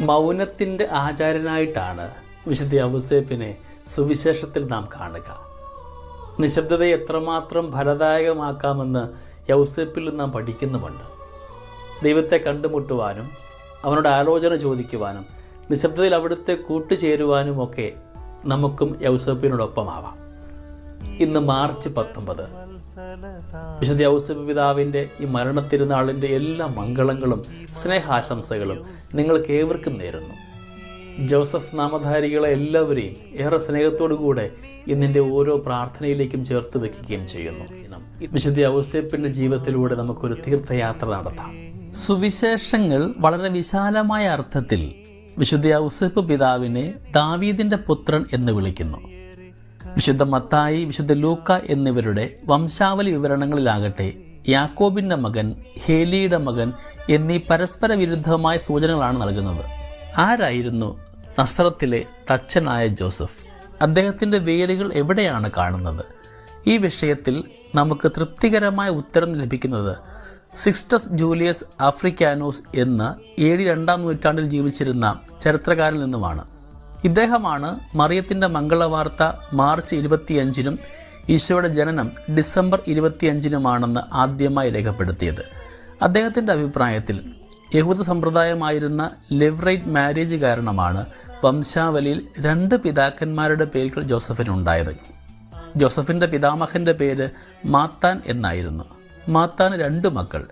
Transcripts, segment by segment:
മൗനത്തിൻ്റെ ആചാര്യനായിട്ടാണ് വിശുദ്ധ യൗസേപ്പിനെ സുവിശേഷത്തിൽ നാം കാണുക. നിശബ്ദതയെ എത്രമാത്രം ഫലദായകമാക്കാമെന്ന് യൗസേപ്പിൽ നാം പഠിക്കുന്നുമുണ്ട്. ദൈവത്തെ കണ്ടുമുട്ടുവാനും അവനോട് ആലോചന ചോദിക്കുവാനും നിശബ്ദതയിൽ അവിടുത്തെ കൂട്ടുചേരുവാനുമൊക്കെ നമുക്കും യൗസേപ്പിനോടൊപ്പമാവാം. ഇന്ന് മാർച്ച് 19 വിശുദ്ധ യൗസേപ്പ് പിതാവിൻ്റെ ഈ മരണത്തിരുനാളിൻ്റെ എല്ലാ മംഗളങ്ങളും സ്നേഹാശംസകളും നിങ്ങൾക്ക് ഏവർക്കും നേരുന്നു. ജോസഫ് നാമധാരികളെ എല്ലാവരെയും ഏറെ സ്നേഹത്തോടുകൂടെ ഇന്നിൻ്റെ ഓരോ പ്രാർത്ഥനയിലേക്കും ചേർത്ത് വയ്ക്കുകയും ചെയ്യുന്നു. വിശുദ്ധ യൗസേപ്പിൻ്റെ ജീവിതത്തിലൂടെ നമുക്കൊരു തീർത്ഥയാത്ര നടത്താം. സുവിശേഷങ്ങൾ വളരെ വിശാലമായ അർത്ഥത്തിൽ വിശുദ്ധ യൗസേപ്പ് പിതാവിനെ ദാവീദിൻ്റെ പുത്രൻ എന്ന് വിളിക്കുന്നു. വിശുദ്ധ മത്തായി, വിശുദ്ധ ലൂക്ക എന്നിവരുടെ വംശാവലി വിവരണങ്ങളിലാകട്ടെ യാക്കോബിൻ്റെ മകൻ, ഹേലിയുടെ മകൻ എന്നീ പരസ്പര വിരുദ്ധമായ സൂചനകളാണ് നൽകുന്നത്. ആരായിരുന്നു നസ്രത്തിലെ തച്ചനായ ജോസഫ്? അദ്ദേഹത്തിൻ്റെ വേരുകൾ എവിടെയാണ് കാണുന്നത്? ഈ വിഷയത്തിൽ നമുക്ക് തൃപ്തികരമായ ഉത്തരം ലഭിക്കുന്നത് സിക്സ്റ്റസ് ജൂലിയസ് ആഫ്രിക്കാനോസ് എന്ന AD 2-ാം നൂറ്റാണ്ടിൽ ജീവിച്ചിരുന്ന ചരിത്രകാരനിൽ നിന്നുമാണ്. ഇദ്ദേഹമാണ് മറിയത്തിൻ്റെ മംഗളവാർത്ത മാർച്ച് 25-നും ഈശോയുടെ ജനനം ഡിസംബർ 25-നുമാണെന്ന് ആദ്യമായി രേഖപ്പെടുത്തിയത്. അദ്ദേഹത്തിൻ്റെ അഭിപ്രായത്തിൽ യഹൂദ സമ്പ്രദായമായിരുന്ന ലെവറൈറ്റ് മാരേജ് കാരണമാണ് വംശാവലിയിൽ 2 പിതാക്കന്മാരുടെ പേരുകൾ ജോസഫിനുണ്ടായത്. ജോസഫിൻ്റെ പിതാമഹൻ്റെ പേര് മാത്താൻ എന്നായിരുന്നു. മാത്താന് 2 മക്കൾ,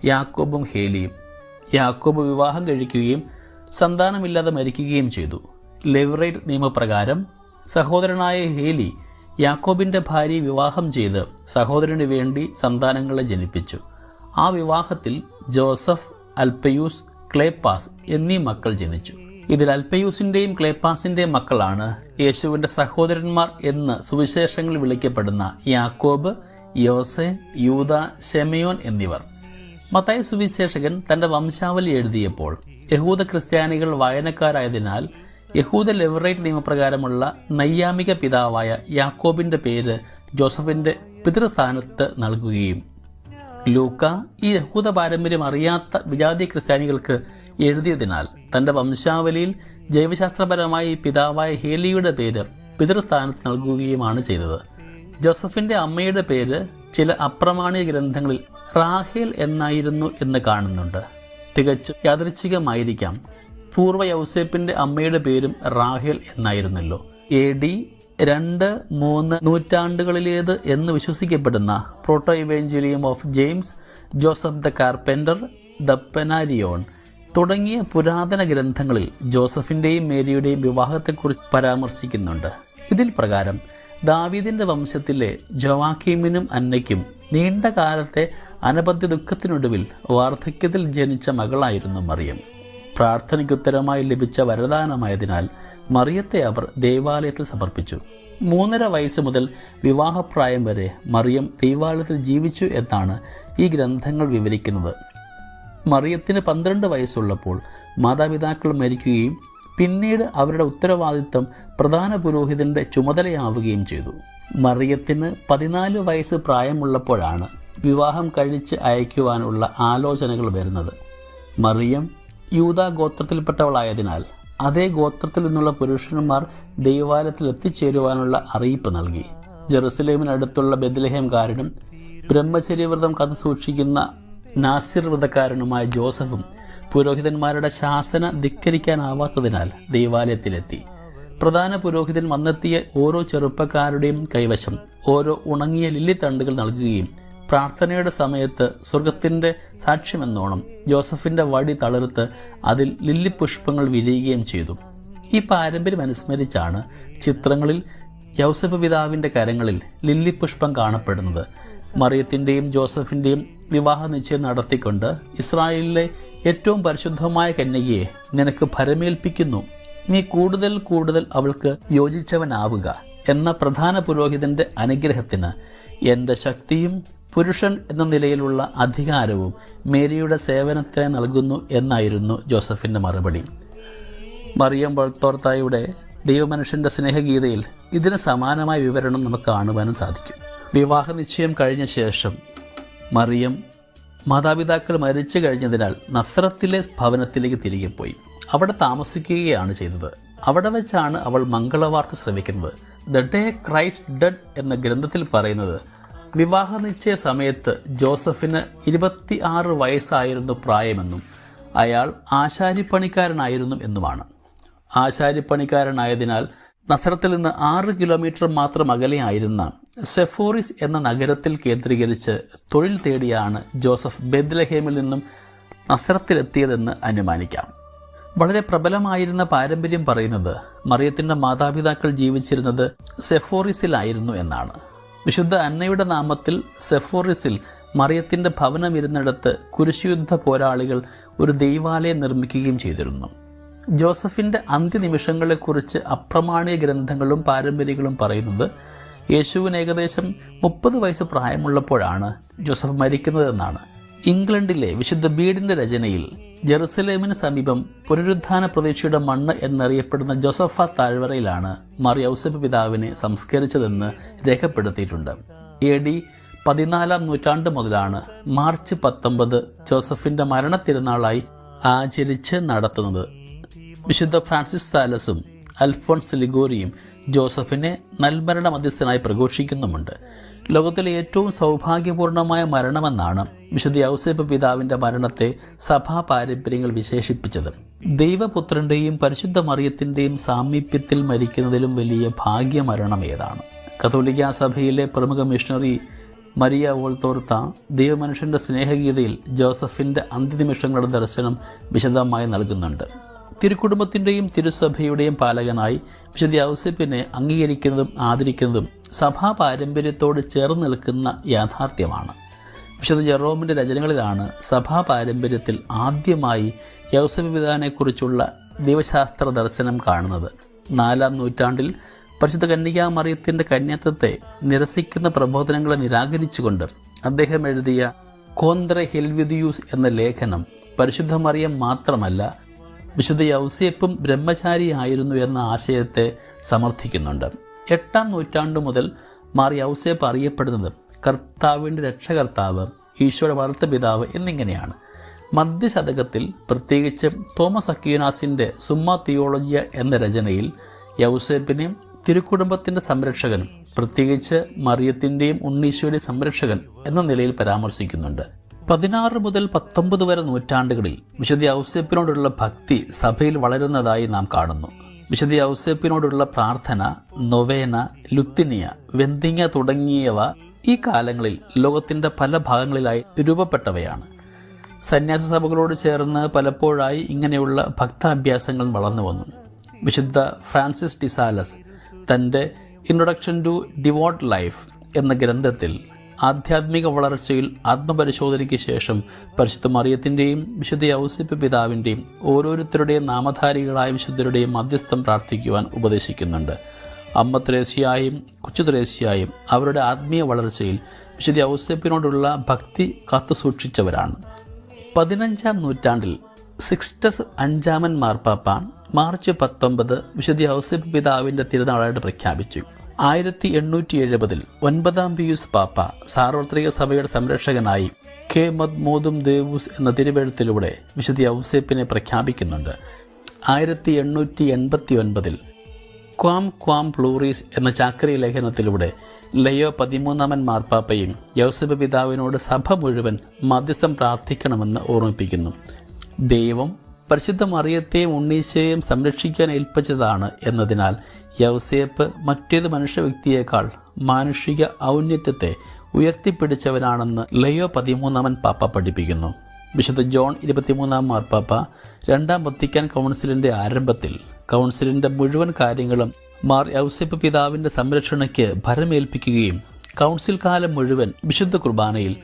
യാക്കോബും ഹേലിയും. യാക്കോബ് വിവാഹം കഴിക്കുകയും സന്താനമില്ലാതെ മരിക്കുകയും ചെയ്തു. ലെവറൈറ്റ് നിയമപ്രകാരം സഹോദരനായ ഹേലി യാക്കോബിൻ്റെ ഭാര്യയെ വിവാഹം ചെയ്ത് സഹോദരന് വേണ്ടി സന്താനങ്ങളെ ജനിപ്പിച്ചു. ആ വിവാഹത്തിൽ ജോസഫ്, അൽപ്പയൂസ്, ക്ലേപ്പാസ് എന്നീ മക്കൾ ജനിച്ചു. ഇതിൽ അൽപ്പയൂസിൻ്റെയും ക്ലേപ്പാസിൻ്റെയും മക്കളാണ് യേശുവിൻ്റെ സഹോദരന്മാർ എന്ന് സുവിശേഷങ്ങളിൽ വിളിക്കപ്പെടുന്ന യാക്കോബ്, യോസെ, യൂദ, ശെമയോൻ എന്നിവർ. മത്തായി സുവിശേഷകൻ തൻ്റെ വംശാവലി എഴുതിയപ്പോൾ യഹൂദ ക്രിസ്ത്യാനികൾ വായനക്കാരായതിനാൽ യഹൂദ ലെവറൈറ്റ് നിയമപ്രകാരമുള്ള നൈയാമിക പിതാവായ യാക്കോബിൻ്റെ പേര് ജോസഫിൻ്റെ പിതൃസ്ഥാനത്ത് നൽകുകയും ലൂക്ക ഈ യഹൂദ പാരമ്പര്യം അറിയാത്ത വിജാതി ക്രിസ്ത്യാനികൾക്ക് എഴുതിയതിനാൽ തൻ്റെ വംശാവലിയിൽ ജൈവശാസ്ത്രപരമായി പിതാവായ ഹേലിയുടെ പേര് പിതൃസ്ഥാനത്ത് നൽകുകയുമാണ് ചെയ്തത്. ജോസഫിൻ്റെ അമ്മയുടെ പേര് ചില അപ്രമാണിക ഗ്രന്ഥങ്ങളിൽ റാഹേൽ എന്നായിരുന്നു എന്ന് കാണുന്നുണ്ട്. തികച്ചും യാദൃച്ഛികമായിരിക്കാം. പൂർവ്വ യൗസേപ്പിൻ്റെ അമ്മയുടെ പേരും റാഹേൽ എന്നായിരുന്നല്ലോ. AD 2-3 നൂറ്റാണ്ടുകളിലേത് എന്ന് വിശ്വസിക്കപ്പെടുന്ന proto evangelium of James, Joseph the carpenter, the Panarion തുടങ്ങിയ പുരാതന ഗ്രന്ഥങ്ങളിൽ ജോസഫിൻ്റെയും മേരിയുടെയും വിവാഹത്തെക്കുറിച്ച് പരാമർശിക്കുന്നുണ്ട്. ഇതിൽ പ്രകാരം ദാവീദിൻ്റെ വംശത്തിലെ ജോവാക്കീമിനും അന്നയ്ക്കും നീണ്ട കാലത്തെ അനബദ്ധ ദുഃഖത്തിനൊടുവിൽ വാർദ്ധക്യത്തിൽ ജനിച്ച മകളായിരുന്നു മറിയം. പ്രാർത്ഥനയ്ക്കുത്തരമായി ലഭിച്ച വരദാനമായതിനാൽ മറിയത്തെ അവർ ദേവാലയത്തിൽ സമർപ്പിച്ചു. 3.5 വയസ്സ് മുതൽ വിവാഹപ്രായം വരെ മറിയം ദൈവാലയത്തിൽ ജീവിച്ചു എന്നാണ് ഈ ഗ്രന്ഥങ്ങൾ വിവരിക്കുന്നത്. മറിയത്തിന് 12 വയസ്സുള്ളപ്പോൾ മാതാപിതാക്കൾ മരിക്കുകയും പിന്നീട് അവരുടെ ഉത്തരവാദിത്തം പ്രധാന പുരോഹിതൻ്റെ ചുമതലയാവുകയും ചെയ്തു. മറിയത്തിന് 14 വയസ്സ് പ്രായമുള്ളപ്പോഴാണ് വിവാഹം കഴിച്ച് അയക്കുവാനുള്ള ആലോചനകൾ വരുന്നത്. മറിയം യൂദ ഗോത്രത്തിൽപ്പെട്ടവളായതിനാൽ അതേ ഗോത്രത്തിൽ നിന്നുള്ള പുരുഷന്മാർ ദൈവാലയത്തിൽ എത്തിച്ചേരുവാനുള്ള അറിയിപ്പ് നൽകി. ജെറുസലേമിനടുത്തുള്ള ബെത്ലഹേംകാരനും ബ്രഹ്മചര്യവ്രതം കാത്തുസൂക്ഷിക്കുന്ന നാസിർ വ്രതക്കാരനുമായ ജോസഫും പുരോഹിതന്മാരുടെ ശാസന ധിക്കരിക്കാനാവാത്തതിനാൽ ദൈവാലയത്തിലെത്തി. പ്രധാന പുരോഹിതൻ വന്നെത്തിയ ഓരോ ചെറുപ്പക്കാരുടെയും കൈവശം ഓരോ ഉണങ്ങിയ ലില്ലിത്തണ്ടുകൾ നൽകുകയും പ്രാർത്ഥനയുടെ സമയത്ത് സ്വർഗത്തിൻ്റെ സാക്ഷ്യമെന്നോണം ജോസഫിൻ്റെ വടി തളർത്ത് അതിൽ ലില്ലിപുഷ്പങ്ങൾ വിരിയുകയും ചെയ്തു. ഈ പാരമ്പര്യം അനുസ്മരിച്ചാണ് ചിത്രങ്ങളിൽ യൗസേപ്പ് പിതാവിൻ്റെ കരങ്ങളിൽ ലില്ലിപുഷ്പം കാണപ്പെടുന്നത്. മറിയത്തിൻ്റെയും ജോസഫിൻ്റെയും വിവാഹ നിശ്ചയം നടത്തിക്കൊണ്ട് ഇസ്രായേലിലെ ഏറ്റവും പരിശുദ്ധമായ കന്യകയെ നിനക്ക് ഭരമേൽപ്പിക്കുന്നു, നീ കൂടുതൽ കൂടുതൽ അവൾക്ക് യോജിച്ചവനാവുക എന്ന പ്രധാന പുരോഹിതൻ്റെ അനുഗ്രഹത്തിന് എൻ്റെ ശക്തിയും പുരുഷൻ എന്ന നിലയിലുള്ള അധികാരവും മേരിയുടെ സേവനത്തിന് നൽകുന്നു എന്നായിരുന്നു ജോസഫിൻ്റെ മറുപടി. മറിയം ബൾത്തോർത്തായുടെ ദൈവമനുഷ്യൻ്റെ സ്നേഹഗീതയിൽ ഇതിന് സമാനമായ വിവരണം നമുക്ക് കാണുവാനും സാധിക്കും. വിവാഹ നിശ്ചയം കഴിഞ്ഞ ശേഷം മറിയം മാതാപിതാക്കൾ മരിച്ചു കഴിഞ്ഞതിനാൽ നസ്രത്തിലെ ഭവനത്തിലേക്ക് തിരികെ പോയി. അവിടെ താമസിക്കുകയാണ് ചെയ്തത്. അവിടെ വെച്ചാണ് അവൾ മംഗളവാർത്ത ശ്രവിക്കുന്നത്. ദ ഡേ ക്രൈസ്റ്റ് ഡെഡ് എന്ന ഗ്രന്ഥത്തിൽ പറയുന്നത് വിവാഹ നിശ്ചയ സമയത്ത് ജോസഫിന് 26 വയസ്സായിരുന്നു പ്രായമെന്നും അയാൾ ആശാരിപ്പണിക്കാരനായിരുന്നു എന്നുമാണ്. ആശാരിപ്പണിക്കാരനായതിനാൽ നസറത്തിൽ നിന്ന് 6 കിലോമീറ്റർ മാത്രം അകലെയായിരുന്ന സെഫോറിസ് എന്ന നഗരത്തിൽ കേന്ദ്രീകരിച്ച് തൊഴിൽ തേടിയാണ് ജോസഫ് ബെത്ലഹേമിൽ നിന്നും നസറത്തിലെത്തിയതെന്ന് അനുമാനിക്കാം. വളരെ പ്രബലമായിരുന്ന പാരമ്പര്യം പറയുന്നത് മറിയത്തിന്റെ മാതാപിതാക്കൾ ജീവിച്ചിരുന്നത് സെഫോറിസിലായിരുന്നു എന്നാണ്. വിശുദ്ധ അന്നയുടെ നാമത്തിൽ സെഫോറിസിൽ മറിയത്തിന്റെ ഭവനം ഇരുന്നിടത്ത് കുരിശുയുദ്ധ പോരാളികൾ ഒരു ദൈവാലയം നിർമ്മിക്കുകയും ചെയ്തിരുന്നു. ജോസഫിന്റെ അന്ത്യനിമിഷങ്ങളെക്കുറിച്ച് അപ്രമാണീയ ഗ്രന്ഥങ്ങളും പാരമ്പര്യങ്ങളും പറയുന്നത് യേശുവിന് ഏകദേശം 30 വയസ്സ് പ്രായമുള്ളപ്പോഴാണ് ജോസഫ് മരിക്കുന്നതെന്നാണ്. ഇംഗ്ലണ്ടിലെ വിശുദ്ധ ബീഡിന്റെ രചനയിൽ ജെറുസലേമിന് സമീപം പുനരുത്ഥാന പ്രതീക്ഷയുടെ മണ്ണ് എന്നറിയപ്പെടുന്ന ജോസഫ താഴ്വരയിലാണ് മാർ യൗസേപ്പ് പിതാവിനെ സംസ്കരിച്ചതെന്ന് രേഖപ്പെടുത്തിയിട്ടുണ്ട്. AD 14 നൂറ്റാണ്ട് മുതലാണ് മാർച്ച് 19 ജോസഫിന്റെ മരണത്തിരുന്നാളായി ആചരിച്ച് നടത്തുന്നത്. വിശുദ്ധ ഫ്രാൻസിസ് സാലസും അൽഫോൺസ് ലിഗോരിയും ജോസഫിനെ നൽമരണ മധ്യസ്ഥനായി പ്രഘോഷിക്കുന്നുമുണ്ട്. ലോകത്തിലെ ഏറ്റവും സൗഭാഗ്യപൂർണമായ മരണമെന്നാണ് വിശുദ്ധ യൗസേപ്പ് പിതാവിന്റെ മരണത്തെ സഭാ പാരമ്പര്യങ്ങൾ വിശേഷിപ്പിച്ചത്. ദൈവപുത്രന്റെയും പരിശുദ്ധ മറിയത്തിന്റെയും സാമീപ്യത്തിൽ മരിക്കുന്നതിലും വലിയ ഭാഗ്യമരണം ഏതാണ്? കത്തോലിക്കാ സഭയിലെ പ്രമുഖ മിഷണറി മരിയ വോൾത്തോർത്ത ദൈവമനുഷ്യന്റെ സ്നേഹഗീതയിൽ ജോസഫിന്റെ അന്ത്യനിമിഷങ്ങളുടെ ദർശനം വിശദമായി നൽകുന്നുണ്ട്. തിരുക്കുടുംബത്തിന്റെയും തിരുസഭയുടെയും പാലകനായി വിശുദ്ധ യൗസേപ്പിനെ അംഗീകരിക്കുന്നതും ആദരിക്കുന്നതും സഭാ പാരമ്പര്യത്തോട് ചേർന്ന് നിൽക്കുന്ന യാഥാർത്ഥ്യമാണ്. വിശുദ്ധ ജെറോമിന്റെ രചനകളിലാണ് സഭാ പാരമ്പര്യത്തിൽ ആദ്യമായി യൗസേപ്പ് പിതാവിനെക്കുറിച്ചുള്ള ദൈവശാസ്ത്ര ദർശനം കാണുന്നത്. 4-ാം നൂറ്റാണ്ടിൽ പരിശുദ്ധ കന്യകാ മറിയത്തിന്റെ കന്യാത്വത്തെ നിരസിക്കുന്ന പ്രബോധനങ്ങളെ നിരാകരിച്ചുകൊണ്ട് അദ്ദേഹം എഴുതിയ കോന്ത്രെ ഹെൽവിദിയൂസ് എന്ന ലേഖനം പരിശുദ്ധ മറിയം മാത്രമല്ല വിശുദ്ധ യൗസേപ്പും ബ്രഹ്മചാരിയായിരുന്നു എന്ന ആശയത്തെ സമർത്ഥിക്കുന്നുണ്ട്. 8-ാം നൂറ്റാണ്ടു മുതൽ മാർ യൗസേപ്പ് അറിയപ്പെടുന്നത് കർത്താവിൻ്റെ രക്ഷകർത്താവ്, ഈശോയുടെ വളർത്ത പിതാവ് എന്നിങ്ങനെയാണ്. മധ്യശതകത്തിൽ പ്രത്യേകിച്ച് തോമസ് അക്വീനാസിന്റെ സുമ്മ തിയോളജിയ എന്ന രചനയിൽ യൗസേപ്പിനെ തിരുക്കുടുംബത്തിന്റെ സംരക്ഷകൻ, പ്രത്യേകിച്ച് മറിയത്തിന്റെയും ഉണ്ണീശോയുടെയും സംരക്ഷകൻ എന്ന നിലയിൽ പരാമർശിക്കുന്നുണ്ട്. 16 മുതൽ 19 വരെ നൂറ്റാണ്ടുകളിൽ വിശുദ്ധ യൗസേപ്പിനോടുള്ള ഭക്തി സഭയിൽ വളരുന്നതായി നാം കാണുന്നു. വിശുദ്ധ യൗസേപ്പിനോടുള്ള പ്രാർത്ഥന, നൊവേന, ലുത്തിനിയ, വെന്തിങ്ങ തുടങ്ങിയവ ഈ കാലങ്ങളിൽ ലോകത്തിന്റെ പല ഭാഗങ്ങളിലായി രൂപപ്പെട്ടവയാണ്. സന്യാസ സഭകളോട് ചേർന്ന് പലപ്പോഴായി ഇങ്ങനെയുള്ള ഭക്താഭ്യാസങ്ങൾ വളർന്നു വന്നു. വിശുദ്ധ ഫ്രാൻസിസ് ഡിസാലസ് തൻ്റെ ഇൻട്രൊഡക്ഷൻ ടു ഡിവോട്ട് ലൈഫ് എന്ന ഗ്രന്ഥത്തിൽ ആധ്യാത്മിക വളർച്ചയിൽ ആത്മപരിശോധനയ്ക്ക് ശേഷം പരിശുദ്ധ മറിയത്തിന്റെയും വിശുദ്ധ യൗസേപ്പ് പിതാവിന്റെയും ഓരോരുത്തരുടെയും നാമധാരികളായ വിശുദ്ധരുടെയും മധ്യസ്ഥം പ്രാർത്ഥിക്കുവാൻ ഉപദേശിക്കുന്നുണ്ട്. അമ്മ ത്രേസ്യായും കൊച്ചു ത്രേസ്യായും അവരുടെ ആത്മീയ വളർച്ചയിൽ വിശുദ്ധ യൗസേപ്പിനോടുള്ള ഭക്തി കാത്തുസൂക്ഷിച്ചവരാണ്. 15-ാം നൂറ്റാണ്ടിൽ സിക്സ്റ്റസ് 5-ാമൻ മാർപ്പാപ്പ മാർച്ച് 19 വിശുദ്ധ യൗസേപ്പ് പിതാവിന്റെ തിരുനാളായിട്ട് പ്രഖ്യാപിച്ചു. 1870 9-ാം പിയൂസ് പാപ്പ സാർവത്രിക സഭയുടെ സംരക്ഷകനായി കെ മോദും ദേവൂസ് എന്ന തിരുവെഴുത്തിലൂടെ വിശുദ്ധ യൗസേപ്പിനെ പ്രഖ്യാപിക്കുന്നുണ്ട്. 1889 ക്വാം പ്ലൂറീസ് എന്ന ചാക്രിക ലേഖനത്തിലൂടെ ലയോ 13-ാമൻ മാർപ്പാപ്പയും യൗസേപ്പ് പിതാവിനോട് സഭ മുഴുവൻ മധ്യസ്ഥം പ്രാർത്ഥിക്കണമെന്ന് ഓർമ്മിപ്പിക്കുന്നു. ദൈവം പരിശുദ്ധ മറിയത്തെയും ഉണ്ണീശയെയും സംരക്ഷിക്കാൻ ഏൽപ്പിച്ചതാണ് എന്നതിനാൽ യൗസേപ്പ് മറ്റേത് മനുഷ്യ വ്യക്തിയേക്കാൾ മാനുഷിക ഔന്നത്യത്തെ ഉയർത്തിപ്പിടിച്ചവനാണെന്ന് ലയോ 13-ാമൻ പാപ്പ പഠിപ്പിക്കുന്നു. വിശുദ്ധ ജോൺ 23-ാം മാർപ്പാപ്പ 2-ാം വത്തിക്കാൻ കൗൺസിലിന്റെ ആരംഭത്തിൽ കൗൺസിലിന്റെ മുഴുവൻ കാര്യങ്ങളും മാർ യൗസേപ്പ് പിതാവിന്റെ സംരക്ഷണയ്ക്ക് ഭരമേൽപ്പിക്കുകയും കൗൺസിൽ കാലം മുഴുവൻ വിശുദ്ധ കുർബാനയിൽ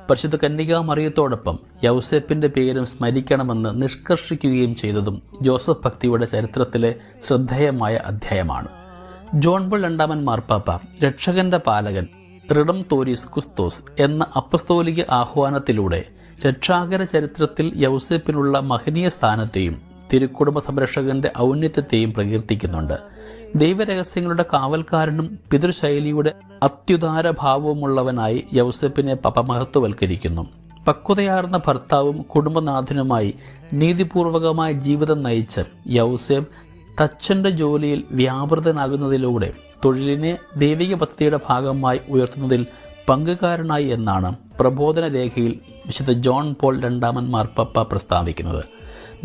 പരിശുദ്ധ കന്യകാ മറിയത്തോടൊപ്പം യൗസേപ്പിന്റെ പേരും സ്മരിക്കണമെന്ന് നിഷ്കർഷിക്കുകയും ചെയ്തതും ജോസഫ് ഭക്തിയുടെ ചരിത്രത്തിലെ ശ്രദ്ധേയമായ അധ്യായമാണ്. ജോൺ പോൾ 2-ാമൻ മാർപ്പാപ്പ രക്ഷകന്റെ പാലകൻ റിഡം തോരിസ് കുസ്തോസ് എന്ന അപ്പസ്തോലിക ആഹ്വാനത്തിലൂടെ രക്ഷാകര ചരിത്രത്തിൽ യൗസേപ്പിനുള്ള മഹനീയ സ്ഥാനത്തെയും തിരുക്കുടുംബ സംരക്ഷകന്റെ ഔന്നത്യത്തെയും പ്രകീർത്തിക്കുന്നുണ്ട്. ദൈവരഹസ്യങ്ങളുടെ കാവൽക്കാരനും പിതൃശൈലിയുടെ അത്യുദാരഭാവവുമുള്ളവനായി യൗസേപ്പിനെ പാപ്പ മഹത്വവൽക്കരിക്കുന്നു. പക്വതയാർന്ന ഭർത്താവും കുടുംബനാഥനുമായി നീതിപൂർവകമായ ജീവിതം നയിച്ച യൗസേപ്പ് തച്ചൻ്റെ ജോലിയിൽ വ്യാപൃതനാകുന്നതിലൂടെ തൊഴിലിനെ ദൈവിക പദ്ധതിയുടെ ഭാഗമായി ഉയർത്തുന്നതിൽ പങ്കുകാരനായി എന്നാണ് പ്രബോധന രേഖയിൽ വിശുദ്ധ ജോൺ പോൾ രണ്ടാമൻ മാർപ്പാപ്പ പ്രസ്താവിക്കുന്നത്.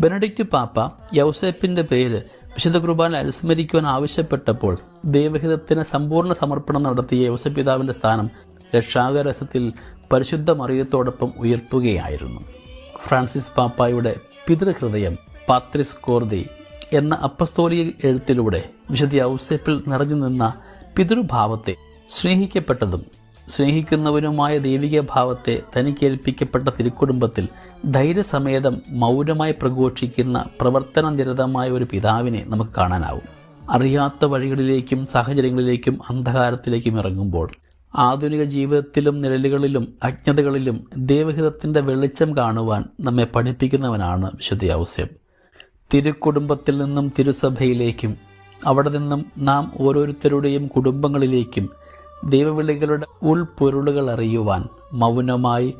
ബെനഡിക്റ്റ് പാപ്പ യൗസേപ്പിൻ്റെ പേര് വിശുദ്ധ കുർബാന അനുസ്മരിക്കുവാൻ ആവശ്യപ്പെട്ടപ്പോൾ ദൈവഹിതത്തിന് സമ്പൂർണ്ണ സമർപ്പണം നടത്തിയ യൗസേപ്പ് പിതാവിൻ്റെ സ്ഥാനം രക്ഷാകരസത്തിൽ പരിശുദ്ധ മറിയത്തോടൊപ്പം ഉയർത്തുകയായിരുന്നു. ഫ്രാൻസിസ് പാപ്പായുടെ പിതൃഹൃദയം പാത്രിസ് കോർദി എന്ന അപ്പസ്തോലിക എഴുത്തിലൂടെ വിശുദ്ധ യൗസേപ്പിൽ നിറഞ്ഞു നിന്ന പിതൃഭാവത്തെ, സ്നേഹിക്കപ്പെട്ടതും സ്നേഹിക്കുന്നവനുമായ ദൈവിക ഭാവത്തെ തനിക്കേൽപ്പിക്കപ്പെട്ട തിരുക്കുടുംബത്തിൽ ധൈര്യസമേതം മൗനമായി പ്രഘോഷിക്കുന്ന പ്രവർത്തന നിരതമായ ഒരു പിതാവിനെ നമുക്ക് കാണാനാവും. അറിയാത്ത വഴികളിലേക്കും സാഹചര്യങ്ങളിലേക്കും അന്ധകാരത്തിലേക്കും ഇറങ്ങുമ്പോൾ ആധുനിക ജീവിതത്തിലും നിഴലുകളിലും അജ്ഞതകളിലും ദൈവഹിതത്തിൻ്റെ വെളിച്ചം കാണുവാൻ നമ്മെ പഠിപ്പിക്കുന്നവനാണ് വിശുദ്ധ യൗസേപ്പ്. തിരുക്കുടുംബത്തിൽ നിന്നും തിരുസഭയിലേക്കും അവിടെ നിന്നും നാം ഓരോരുത്തരുടെയും കുടുംബങ്ങളിലേക്കും ദൈവവിളികളുടെ ഉൾപ്പൊരുളുകൾ അറിയുവാൻ മൗനമായി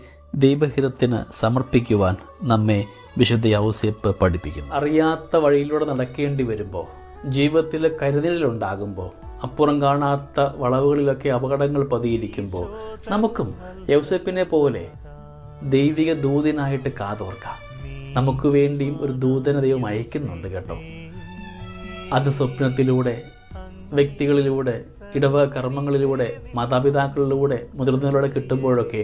ദൈവഹിതത്തിന് സമർപ്പിക്കുവാൻ നമ്മെ വിശുദ്ധ യൗസേപ്പ് പഠിപ്പിക്കുന്നു. അറിയാത്ത വഴിയിലൂടെ നടക്കേണ്ടി വരുമ്പോൾ, ജീവിതത്തിൽ കരുതലുണ്ടാകുമ്പോൾ, അപ്പുറം കാണാത്ത വളവുകളിലൊക്കെ അപകടങ്ങൾ പതിയിരിക്കുമ്പോൾ നമുക്കും യൗസേപ്പിനെ പോലെ ദൈവിക ദൂതനായിട്ട് കാതോർക്കാം. നമുക്ക് വേണ്ടിയും ഒരു ദൂതനെ ദൈവം അയക്കുന്നുണ്ട് കേട്ടോ. അത് സ്വപ്നത്തിലൂടെ, വ്യക്തികളിലൂടെ, ഇടവക കർമ്മങ്ങളിലൂടെ, മാതാപിതാക്കളിലൂടെ, മുതിർന്നവരോടെ കിട്ടുമ്പോഴൊക്കെ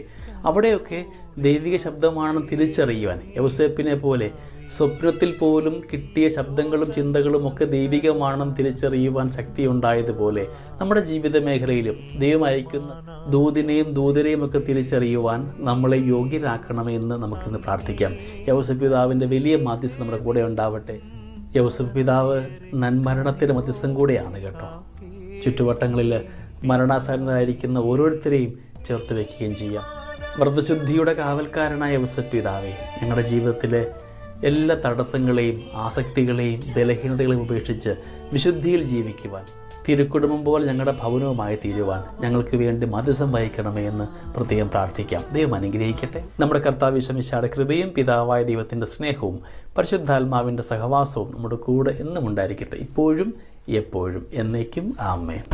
അവിടെയൊക്കെ ദൈവിക ശബ്ദമാണെന്ന് തിരിച്ചറിയുവാൻ യൗസേപ്പിനെ പോലെ സ്വപ്നത്തിൽ പോലും കിട്ടിയ ശബ്ദങ്ങളും ചിന്തകളും ഒക്കെ ദൈവികമാണെന്ന് തിരിച്ചറിയുവാൻ ശക്തിയുണ്ടായതുപോലെ നമ്മുടെ ജീവിത മേഖലയിലും ദൈവം അയക്കുന്ന ദൂതിനെയും ദൂതരെയും ഒക്കെ തിരിച്ചറിയുവാൻ നമ്മളെ യോഗ്യരാക്കണമെന്ന് നമുക്കിന്ന് പ്രാർത്ഥിക്കാം. യൗസേപ്പ് പിതാവിൻ്റെ വലിയ മാധ്യസ്ഥം നമ്മുടെ കൂടെ ഉണ്ടാവട്ടെ. യൗസേപ്പ് പിതാവ് നന്മരണത്തിൻ്റെ മധ്യസ്ഥം കൂടെയാണ് കേട്ടോ. ചുറ്റുവട്ടങ്ങളിൽ മരണാസന്നരായിരിക്കുന്ന ഓരോരുത്തരെയും ചേർത്ത് വയ്ക്കുകയും ചെയ്യാം. വ്രതശുദ്ധിയുടെ കാവൽക്കാരനായ യൗസേപ്പ് പിതാവേ, ഞങ്ങളുടെ ജീവിതത്തിലെ എല്ലാ തടസ്സങ്ങളെയും ആസക്തികളെയും ബലഹീനതകളെയും ഉപേക്ഷിച്ച് വിശുദ്ധിയിൽ ജീവിക്കുവാൻ, തിരുക്കുടുംബം പോലെ ഞങ്ങളുടെ ഭവനവുമായി തീരുവാൻ ഞങ്ങൾക്ക് വേണ്ടി മധ്യസ്ഥം വഹിക്കണമേ എന്ന് പ്രത്യേകം പ്രാർത്ഥിക്കാം. ദൈവം അനുഗ്രഹിക്കട്ടെ. നമ്മുടെ കർത്താവ് യേശു മിശിഹായുടെ കൃപയും പിതാവായ ദൈവത്തിൻ്റെ സ്നേഹവും പരിശുദ്ധാത്മാവിൻ്റെ സഹവാസവും നമ്മുടെ കൂടെ എന്നും ഉണ്ടായിരിക്കട്ടെ, ഇപ്പോഴും എപ്പോഴും എന്നേക്കും. ആമേൻ.